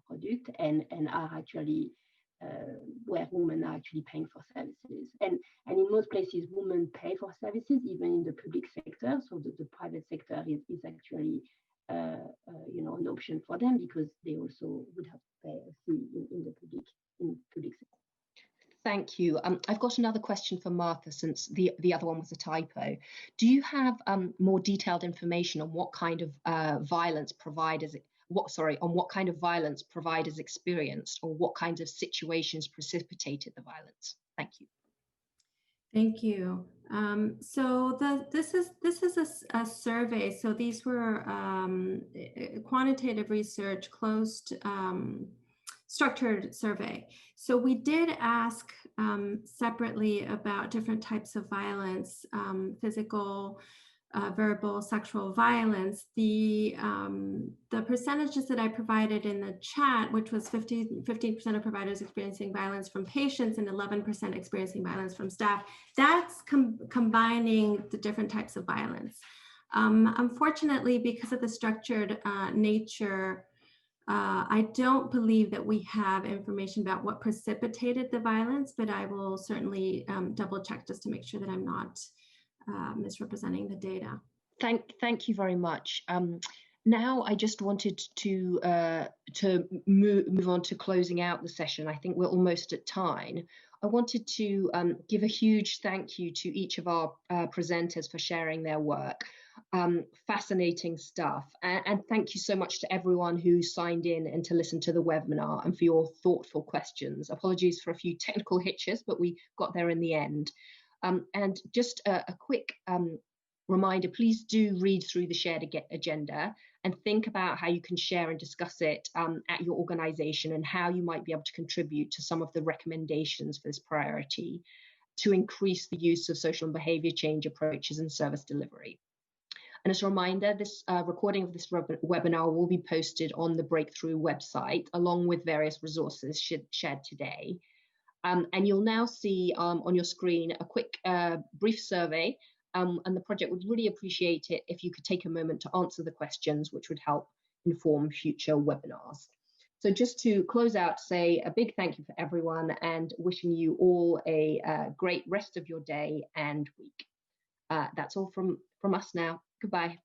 product, and are actually where women are actually paying for services. And in most places, women pay for services, even in the public sector. So the private sector is actually an option for them, because they also would have to pay a fee in the public sector. Thank you. I've got another question for Martha, since the other one was a typo. Do you have more detailed information on what kind of violence providers experienced, or what kinds of situations precipitated the violence? Thank you. Thank you. So this is a survey. So these were quantitative research, closed structured survey. So we did ask separately about different types of violence, physical, verbal, sexual violence. The percentages that I provided in the chat, which was 15% of providers experiencing violence from patients and 11% experiencing violence from staff, that's combining the different types of violence. Unfortunately, because of the structured nature, I don't believe that we have information about what precipitated the violence, but I will certainly double check just to make sure that I'm not misrepresenting the data. Thank you very much. Now I just wanted to move on to closing out the session. I think we're almost at time. I wanted to give a huge thank you to each of our presenters for sharing their work. Fascinating stuff, and thank you so much to everyone who signed in and to listen to the webinar, and for your thoughtful questions. Apologies for a few technical hitches, but we got there in the end. And just a quick reminder, please do read through the shared agenda and think about how you can share and discuss it at your organization, and how you might be able to contribute to some of the recommendations for this priority to increase the use of social and behavior change approaches in service delivery. And as a reminder, this recording of this webinar will be posted on the Breakthrough website, along with various resources shared today. And you'll now see on your screen a quick brief survey, and the project would really appreciate it if you could take a moment to answer the questions, which would help inform future webinars. So just to close out, say a big thank you for everyone, and wishing you all a great rest of your day and week. That's all from us now. Goodbye.